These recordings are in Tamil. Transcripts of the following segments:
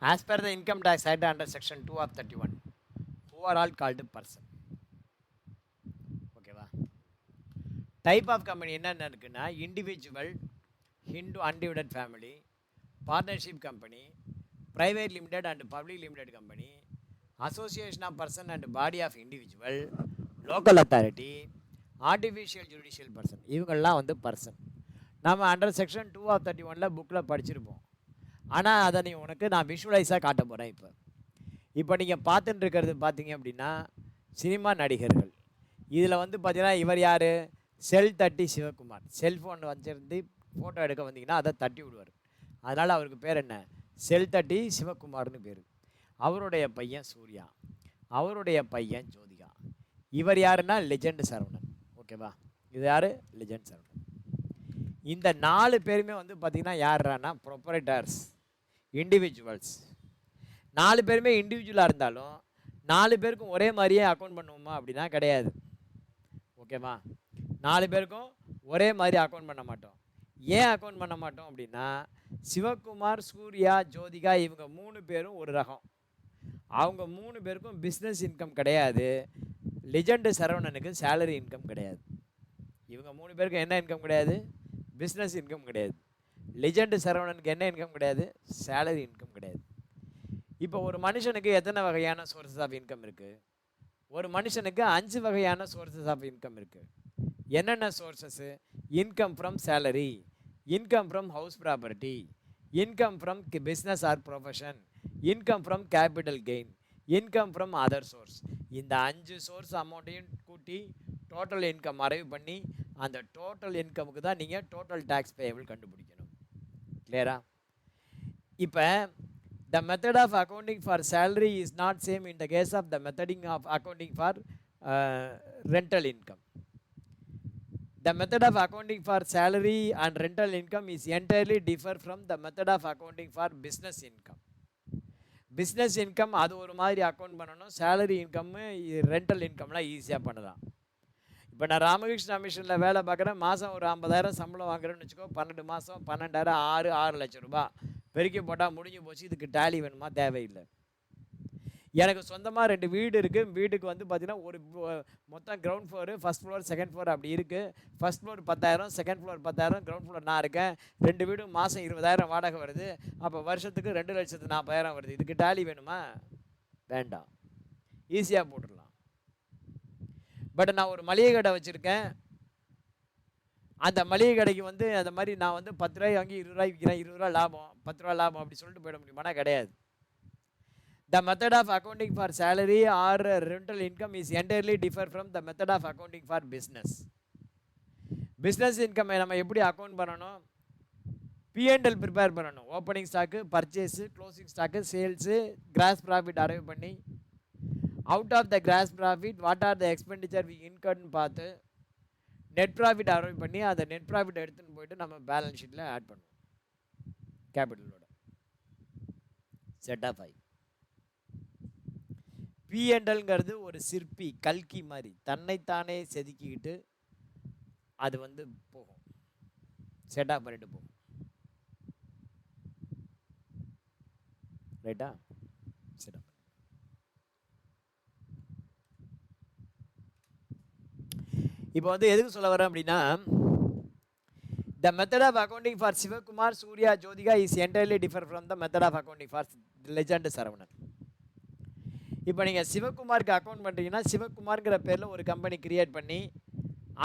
As per the Income Tax Act under Section 2 of 31, who are all called person. ஓகேவா? டைப் ஆஃப் கம்பெனி என்னென்ன இருக்குன்னா, individual, Hindu undivided family, partnership company, private limited and public limited company, association of person and body of individual, local authority, artificial judicial person. இவங்கெல்லாம் வந்து பர்சன். நாம் அண்டர் செக்ஷன் 2 ஆஃப் 31 புக்கில் படிச்சிருப்போம். ஆனால் அதை நீ உனக்கு நான் விஷுவலைஸாக காட்ட போகிறேன். இப்போ நீங்கள் பார்த்துட்டு இருக்கிறது பார்த்தீங்க அப்படின்னா சினிமா நடிகர்கள். இதில் வந்து பார்த்தீங்கன்னா இவர் யார்? செல் தட்டி சிவகுமார். செல்ஃபோன் வச்சிருந்து ஃபோட்டோ எடுக்க வந்தீங்கன்னா அதை தட்டி விடுவார். அதனால் அவருக்கு பேர் என்ன? செல் தட்டி சிவகுமார்னு பேர். அவருடைய பையன் சூர்யா, அவருடைய பையன் ஜோதிகா. இவர் யாருன்னா லெஜெண்ட் சரவணன். ஓகேவா? இது யார்? லெஜெண்ட் சரவணன். இந்த 4 பேருமே வந்து பார்த்திங்கன்னா யாருன்னா ப்ரொப்ரைட்டர்ஸ், இண்டிவிஜுவல்ஸ். 4 பேருமே இண்டிவிஜுவலாக இருந்தாலும் 4 பேருக்கும் ஒரே மாதிரியே அக்கௌண்ட் பண்ணுவோமா அப்படின்னா கிடையாது. ஓகேவா? 4 பேருக்கும் ஒரே மாதிரி அக்கௌண்ட் பண்ண மாட்டோம். ஏன் அக்கௌண்ட் பண்ண மாட்டோம் அப்படின்னா, சிவகுமார், சூர்யா, ஜோதிகா இவங்க 3 பேரும் ஒரு ரகம். அவங்க 3 பேருக்கும் பிஸ்னஸ் இன்கம் கிடையாது. லெஜெண்ட் சரவணனுக்கு சேலரி இன்கம் கிடையாது. இவங்க 3 பேருக்கும் என்ன இன்கம் கிடையாது? பிஸ்னஸ் இன்கம் கிடையாது. லெஜெண்ட் சரவணனுக்கு என்ன இன்கம் கிடையாது? சேலரி இன்கம் கிடையாது. இப்போ ஒரு மனுஷனுக்கு எத்தனை வகையான சோர்ஸஸ் ஆஃப் இன்கம் இருக்குது? ஒரு மனுஷனுக்கு 5 வகையான சோர்ஸஸ் ஆஃப் இன்கம் இருக்குது. என்னென்ன sources? Income from salary, income from house property, income from business or profession, income from capital gain, income from other source. இந்த 5 சோர்ஸ் அமௌண்ட்டையும் கூட்டி டோட்டல் இன்கம் அரைவ் பண்ணி அந்த டோட்டல் இன்கமுக்கு தான் நீங்கள் டோட்டல் டேக்ஸ் பேயபிள் கண்டுபிடிக்கணும். கிளியரா? இப்போ the method of accounting for salary is not same in the case of the method of accounting for rental income. The method of accounting for salary and rental income is entirely different from the method of accounting for business income. Business income அது ஒரு மாதிரி அக்கௌண்ட் பண்ணணும். சேலரி இன்கம், ரெண்டல் இன்கம்லாம் ஈஸியாக பண்ணலாம். இப்போ நான் ராமகிருஷ்ணா மிஷனில் வேலை பார்க்குறேன். மாதம் ஒரு 50,000 சம்பளம் வாங்குறேன்னு வச்சுக்கோ. 12 மாதம் 12,000 6 லட்சம் ரூபாய் பெருக்கி போட்டால் முடிஞ்சு போச்சு. இதுக்கு டேலி வேணுமா? தேவையில்லை. எனக்கு சொந்தமாக 2 வீடு இருக்குது. வீட்டுக்கு வந்து பார்த்திங்கன்னா ஒரு மொத்தம் ground floor, first floor, second floor அப்படி இருக்குது. First floor 10,000, second floor 10,000, ground floor நான் இருக்கேன். 2 வீடும் மாதம் 20,000 வாடகை வருது. அப்போ வருஷத்துக்கு 2,40,000 வருது. இதுக்கு டேலி வேணுமா? வேண்டாம். ஈஸியாக போட்டுடலாம். பட் நான் ஒரு மளிகை கடை வச்சுருக்கேன். அந்த மளிகை கடைக்கு வந்து அந்த மாதிரி நான் வந்து 10 ரூபாய் வாங்கி 20 ரூபாய் விற்கிறேன். 20 ரூபா லாபம், 10 ரூபா லாபம் அப்படி சொல்லிட்டு போயிட முடியுமானா? கிடையாது. The method of accounting for salary or rental income is entirely different from the method of accounting for business. Business income நம்ம எப்படி அக்கௌண்ட் பண்ணணும்? P&L ப்ரிப்பேர் பண்ணணும். Opening stock, purchase, closing stock, sales, gross profit arrive பண்ணி out of the gross profit what are the expenditure we இன்கர்ட்னு பார்த்து நெட் ப்ராஃபிட் அரைவ் பண்ணி அந்த நெட் ப்ராஃபிட் எடுத்துன்னு போயிட்டு நம்ம பேலன்ஸ் ஷீட்டில் ஆட் பண்ணுவோம் கேபிட்டலோட. Set of 5. P&Lங்கிறது ஒரு சிற்பி, கல்கி மாதிரி தன்னைத்தானே செதுக்கிக்கிட்டு அது வந்து போகும், செட் ஆஃப் பண்ணிட்டு போகும். ரைட்டா? Set off. இப்போ வந்து எதுக்கு சொல்ல வரேன் அப்படின்னா, the method of accounting for Sivakumar, Suriya, Jyothika is entirely different from the method of accounting for legend Saravanan. இப்போ நீங்கள் சிவகுமாருக்கு அக்கௌண்ட் பண்ணுறீங்கன்னா சிவகுமார்ங்கிற பேரில் ஒரு கம்பெனி கிரியேட் பண்ணி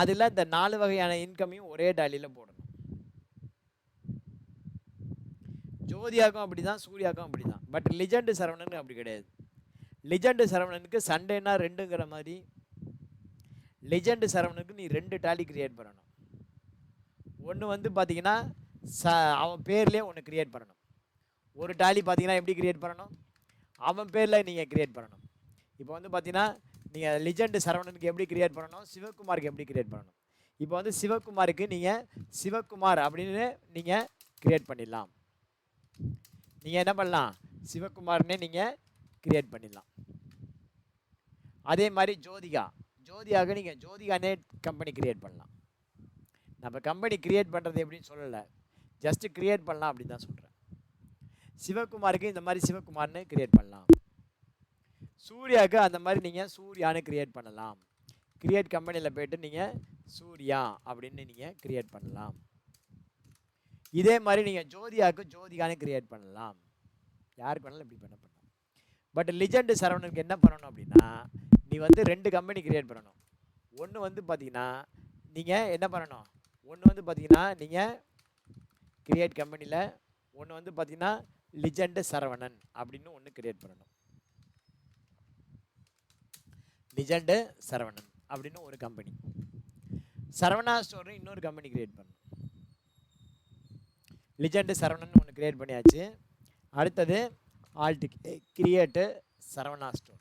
அதில் இந்த 4 வகையான இன்கமையும் ஒரே டேலியில் போடணும். ஜோதியாக்கும் அப்படி தான், சூர்யாக்கும் அப்படி தான். பட் லெஜெண்ட் சரவணனுக்கு அப்படி கிடையாது. லெஜெண்ட் சரவணனுக்கு சண்டேனா 2ங்கிற மாதிரி லெஜெண்ட் சரவணனுக்கு நீ 2 டேலி கிரியேட் பண்ணணும். ஒன்று வந்து பார்த்தீங்கன்னா அவன் பேர்லேயே ஒன்று கிரியேட் பண்ணணும். ஒரு டேலி பார்த்தீங்கன்னா எப்படி கிரியேட் பண்ணணும்? அவன் பேரில் நீங்கள் கிரியேட் பண்ணணும். இப்போ வந்து பார்த்தீங்கன்னா நீங்கள் லெஜெண்ட் சரவணனுக்கு எப்படி கிரியேட் பண்ணணும்? சிவகுமாருக்கு எப்படி கிரியேட் பண்ணணும்? இப்போ வந்து சிவகுமாருக்கு நீங்கள் சிவகுமார் அப்படின்னு நீங்கள் கிரியேட் பண்ணிடலாம். நீங்கள் என்ன பண்ணலாம்? சிவகுமார்னே நீங்கள் கிரியேட் பண்ணிடலாம். அதே மாதிரி ஜோதியாக நீங்கள் ஜோதிகானே கம்பெனி கிரியேட் பண்ணலாம். நம்ம கம்பெனி கிரியேட் பண்ணுறது எப்படின்னு சொல்லலை, ஜஸ்ட்டு கிரியேட் பண்ணலாம் அப்படின்னு தான் சொல்கிறேன். சிவகுமாருக்கு இந்த மாதிரி சிவகுமார்னு கிரியேட் பண்ணலாம். சூர்யாவுக்கு அந்த மாதிரி நீங்கள் சூர்யான்னு கிரியேட் பண்ணலாம். கிரியேட் கம்பெனியில் போய்ட்டு நீங்கள் சூர்யா அப்படின்னு நீங்கள் கிரியேட் பண்ணலாம். இதே மாதிரி நீங்கள் ஜோதியாவுக்கு ஜோதிகான்னு கிரியேட் பண்ணலாம். யாருக்கு வேணாலும் இப்படி பண்ணலாம். பட் லிஜெண்ட் சரவணனுக்கு என்ன பண்ணணும் அப்படின்னா, நீ வந்து 2 கம்பெனி கிரியேட் பண்ணணும். ஒன்று வந்து பார்த்தீங்கன்னா நீங்கள் என்ன பண்ணணும், ஒன்று வந்து பார்த்தீங்கன்னா நீங்கள் கிரியேட் கம்பெனியில் ஒன்று வந்து பார்த்தீங்கன்னா லிஜெண்ட் சரவணன் அப்படின்னு ஒன்று கிரியேட் பண்ணணும். லிஜெண்ட் சரவணன் அப்படின்னு ஒரு கம்பெனி. சரவணா ஸ்டோர்னு இன்னொரு கம்பெனி கிரியேட் பண்ணணும். லிஜெண்ட் சரவணன் ஒன்று கிரியேட் பண்ணியாச்சு. அடுத்தது alt create Saravana store.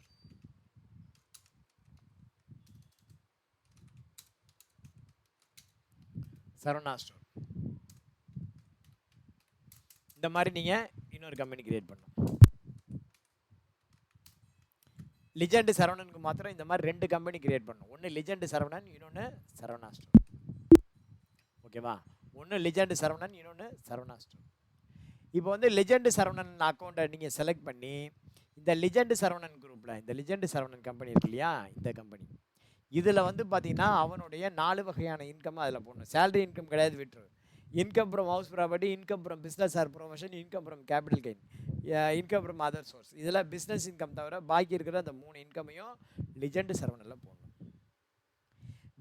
Saravana store இந்த மாதிரி நீங்கள் இன்னொரு கம்பெனி கிரியேட் பண்ணணும். லிஜெண்ட் சரவணனுக்கு மாத்திரம் இந்த மாதிரி 2 கம்பெனி கிரியேட் பண்ணணும். ஒன்று லிஜெண்ட் சரவணன், இன்னொன்று சரவணா ஸ்டோர். ஓகேவா? ஒன்று லிஜெண்ட் சரவணன், இன்னொன்று சரவணா ஸ்டோர். இப்போ வந்து லிஜெண்ட் சரவணன் அக்கௌண்ட்டை நீங்கள் செலக்ட் பண்ணி இந்த லிஜெண்ட் சரவணன் குரூப்பில் இந்த லிஜெண்ட் சரவணன் கம்பெனி இருக்கு இல்லையா, இந்த கம்பெனி இதில் வந்து பார்த்தீங்கன்னா அவனுடைய 4 வகையான இன்கம் அதில் போடணும். சேலரி இன்கம் கிடையாது, விட்டுரு. Income from house property, income from business R promotion, income from capital gain, income from other source. இதில் பிஸ்னஸ் இன்கம் தவிர பாக்கி இருக்கிற அந்த 3 இன்கமையும் லிஜெண்ட் சரவணனில் போடணும்.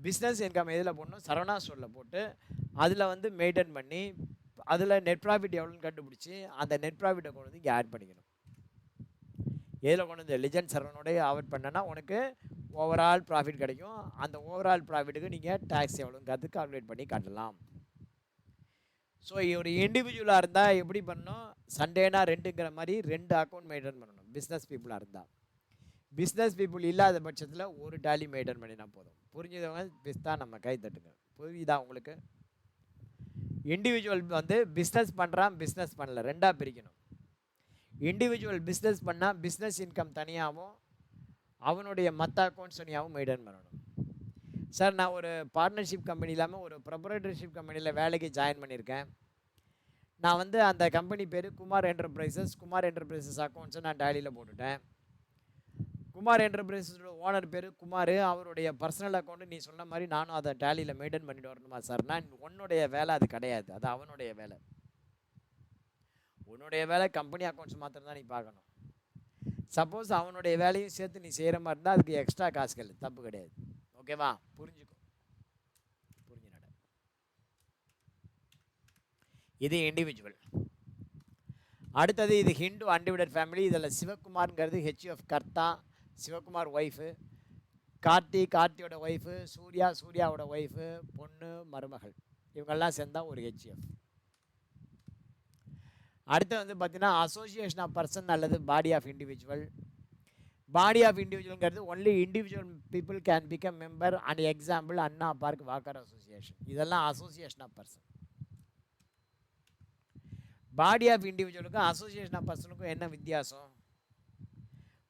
பிஸ்னஸ் இன்கம் எதில் போடணும், சரவணா ஸ்டோரில் போட்டு அதில் வந்து மெயின்டைன் பண்ணி அதில் நெட் ப்ராஃபிட் எவ்வளோன்னு கண்டுபிடிச்சி அந்த நெட் ப்ராஃபிட்டை கொண்டு வந்து இங்கே ஆட் பண்ணிக்கணும். எதில் கொண்டு வந்து லிஜெண்ட் சரவணோடைய ஆட் பண்ணனா உனக்கு ஓவரால் ப்ராஃபிட் கிடைக்கும். அந்த ஓவரால் ப்ராஃபிட்டுக்கு நீங்கள் டேக்ஸ் எவ்வளோங்கிறது கால்குலேட் பண்ணி காட்டலாம். ஸோ ஒரு இண்டிவிஜுவலாக இருந்தால் எப்படி பண்ணணும், சண்டேனா 2ங்கிற மாதிரி 2 அக்கௌண்ட் மெயின்டைன் பண்ணணும். பிஸ்னஸ் பீப்புளாக இருந்தால். பிஸ்னஸ் பீப்புள் இல்லாத பட்சத்தில் ஒரு டேலி மெயின்டைன் பண்ணினா போதும். புரிஞ்சவங்க பிஸ்தா நம்ம கை தட்டுங்க. புரியுதா உங்களுக்கு? இண்டிவிஜுவல் வந்து பிஸ்னஸ் பண்ணுறான், பிஸ்னஸ் பண்ணல, 2ஆக பிரிக்கணும். இண்டிவிஜுவல் பிஸ்னஸ் பண்ணால் பிஸ்னஸ் இன்கம் தனியாகவும் அவனுடைய மற்ற அக்கௌண்ட்ஸ் தனியாகவும் மெயின்டைன் பண்ணணும். சார் நான் ஒரு பார்ட்னர்ஷிப் கம்பெனி இல்லாமல் ஒரு ப்ரொப்ரைட்டர்ஷிப் கம்பெனியில் வேலைக்கு ஜாயின் பண்ணியிருக்கேன். நான் வந்து அந்த கம்பெனி பேர் குமார் என்டர்பிரைசஸ். குமார் என்டர்பிரைசஸ் அக்கௌண்ட்ஸை நான் டேலியில் போட்டுட்டேன். குமார் என்டர்பிரைசஸோட ஓனர் பேர் குமார். அவருடைய பர்சனல் அக்கௌண்ட்டு நீ சொன்ன மாதிரி நானும் அதை டேலியில் மெயின்டைன் பண்ணிட்டு வரணுமா சார்? நான் உன்னுடைய வேலை அது கிடையாது, அது அவனுடைய வேலை. உன்னுடைய வேலை கம்பெனி அக்கௌண்ட்ஸ் மாத்திரம் தான் நீ பார்க்கணும். சப்போஸ் அவனுடைய வேலையும் சேர்த்து நீ செய்கிற மாதிரி இருந்தால் அதுக்கு எக்ஸ்ட்ரா காசுகள் தப்பு கிடையாது. ஓகேவா? புரிஞ்சுக்கோ, புரிஞ்சு நட. இது இண்டிவிஜுவல். அடுத்தது இது ஹிந்து அன்டிவைடட் ஃபேமிலி. இதில் சிவகுமார்ங்கிறது ஹெச்எஃப் கர்த்தா, சிவகுமார் ஒய்ஃபு, கார்த்தியோட ஒய்ஃபு, சூர்யாவோட ஒய்ஃபு, பொண்ணு, மருமகள், இவங்கெல்லாம் சேர்ந்தால் ஒரு ஹெச்எஃப். அடுத்து வந்து பார்த்தீங்கன்னா அசோசியேஷன் ஆஃப் பர்சன் அல்லது body of individual. Body of இண்டிவிஜுவல்ங்கிறது only individual people can become member. And example Anna Park Walker association. இதெல்லாம் association of person. Body of இண்டிவிஜுவலுக்கும் அசோசியேஷன் ஆஃப் பர்சனுக்கும் என்ன வித்தியாசம்?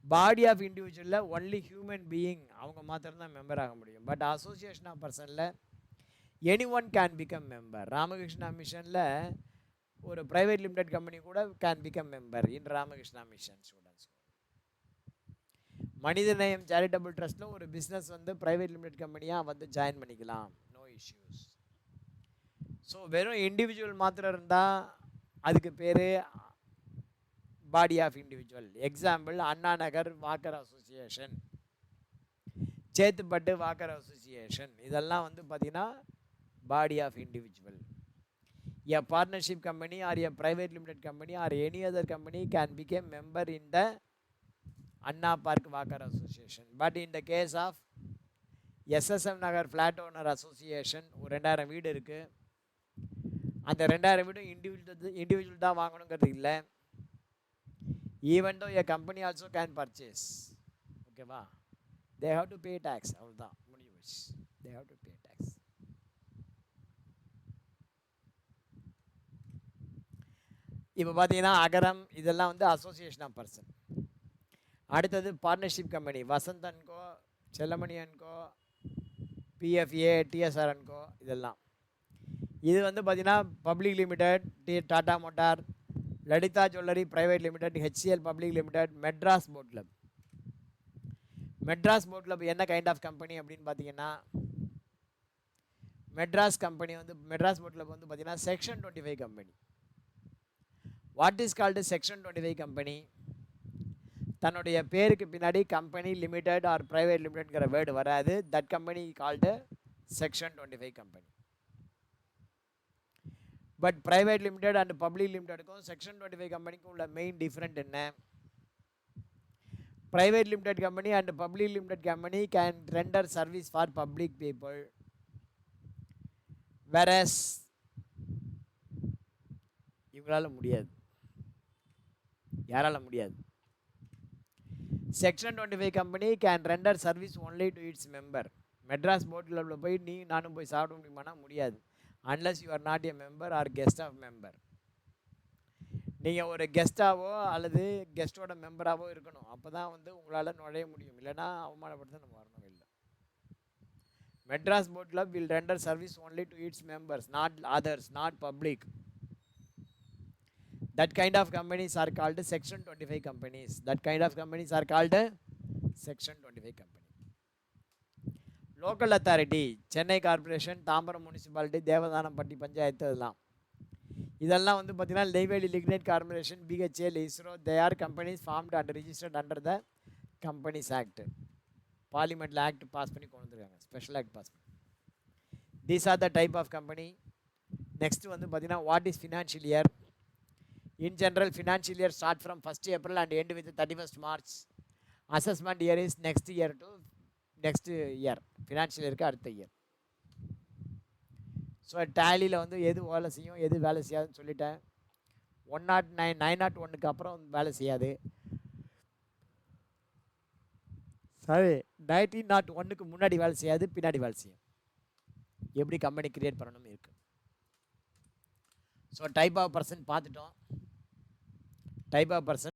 பாடி ஆஃப் இண்டிவிஜுவலில் ஒன்லி ஹியூமன் பீயிங் அவங்க மாத்திரம்தான் மெம்பர் ஆக முடியும். பட் அசோசியேஷன் ஆஃப் பர்சனில் any one can become member. Ramakrishna மிஷனில் ஒரு ப்ரைவேட் லிமிடெட் கம்பெனி கூட can become member in Ramakrishna Mission students. மனிதநேயம் சேரிட்டபிள் ட்ரஸ்ட்டில் ஒரு பிஸ்னஸ் வந்து ப்ரைவேட் லிமிடெட் கம்பெனியாக வந்து ஜாயின் பண்ணிக்கலாம், நோ இஷ்யூஸ். ஸோ வெறும் இண்டிவிஜுவல் மாத்திரம் இருந்தால் அதுக்கு பேர் body of individual. Example Anna Nagar walker association, Chetpet walker association, இதெல்லாம் வந்து பார்த்திங்கன்னா body of individual. A partnership company or a private limited company or any other company can become member in the Anna Park Walker Association. But in the case of SSM Nagar Flat Owner Association, ஒரு 2000 வீடு இருக்குது. அந்த 2000 வீடும் இண்டிவிஜுவல் தான் வாங்கணுங்கிறது இல்லை. Even though a company also can purchase. ஓகேவா? they have to pay tax. அவ்வளோதான், முடிஞ்சு. they have to pay tax. இப்போ பார்த்தீங்கன்னா அகரம் இதெல்லாம் வந்து அசோசியேஷன் ஆஃப் பர்சன். அடுத்தது partnership company, Vasanth and co, Chellamani and co, PFA, TSR and co, இதெல்லாம் இது வந்து பார்த்திங்கன்னா public limited, Tata motor, Lalitha jewellery private limited, HCL public limited, Madras boat club. Madras boat club என்ன கைண்ட் ஆஃப் கம்பெனி அப்படின்னு பார்த்தீங்கன்னா, மெட்ராஸ் கம்பெனி வந்து மெட்ராஸ் போட் கிளப் வந்து பார்த்தீங்கன்னா section 25 company. What is called section 25 company? தன்னுடைய பேருக்கு பின்னாடி கம்பெனி லிமிடெட் ஆர் பிரைவேட் லிமிடெட்ங்கிற வேர்டு வராது. That company called section 25 company. But private limited and public லிமிடெடுக்கும் செக்ஷன் 25 கம்பெனிக்கும் உள்ள மெயின் டிஃப்ரெண்ட் என்ன? Private limited company and public limited company can render service for public people, whereas இவங்களால முடியாது. யாரால முடியாது? Section 25 company can render service only to its member. Madras boat கிளப்பில் போய் நீ நானும் போய் சாப்பிட முடியுமானா முடியாது. Unless you are not a member or guest of member. நீங்கள் ஒரு கெஸ்ட்டாவோ அல்லது கெஸ்ட்டோட மெம்பராகவோ இருக்கணும். அப்போ தான் வந்து உங்களால் நுழைய முடியும். இல்லைனா அவமானப்படுத்த நம்ம வரணும். இல்லை, Madras boat club will render service only to it's members, not others, not public. That kind of companies are called section 25 companies. That kind of companies are called section 25 company. Local authority, Chennai corporation, Tambaram municipality, Devadanapatti panchayat, இதெல்லாம் வந்து பார்த்தீங்கன்னா Neyveli lignite corporation, BHEL, ISRO, they are companies formed and registered under the companies act. பார்லிமெண்ட்டில் ஆக்ட் பாஸ் பண்ணி கொண்டு வந்துருக்காங்க, ஸ்பெஷல் ஆக்ட் பாஸ் பண்ணி. These are the type of company. Next வந்து பார்த்தீங்கன்னா what is financial year? In general, financial year start from 1st April and end with 31st March. Assessment year is next year to next year. Financial year அடுத்த இயர். ஸோ டேலியில் வந்து எது வேலை செய்யும் எது வேலை செய்யாதுன்னு சொல்லிட்டேன். 109 901க்கு அப்புறம் வேலை செய்யாது. சரி, 1901க்கு முன்னாடி வேலை செய்யாது, பின்னாடி வேலை செய்யும். எப்படி கம்பெனி கிரியேட் பண்ணணும்னு இருக்குது. ஸோ டைப் ஆஃப் பர்சன் பார்த்துட்டோம். Type of person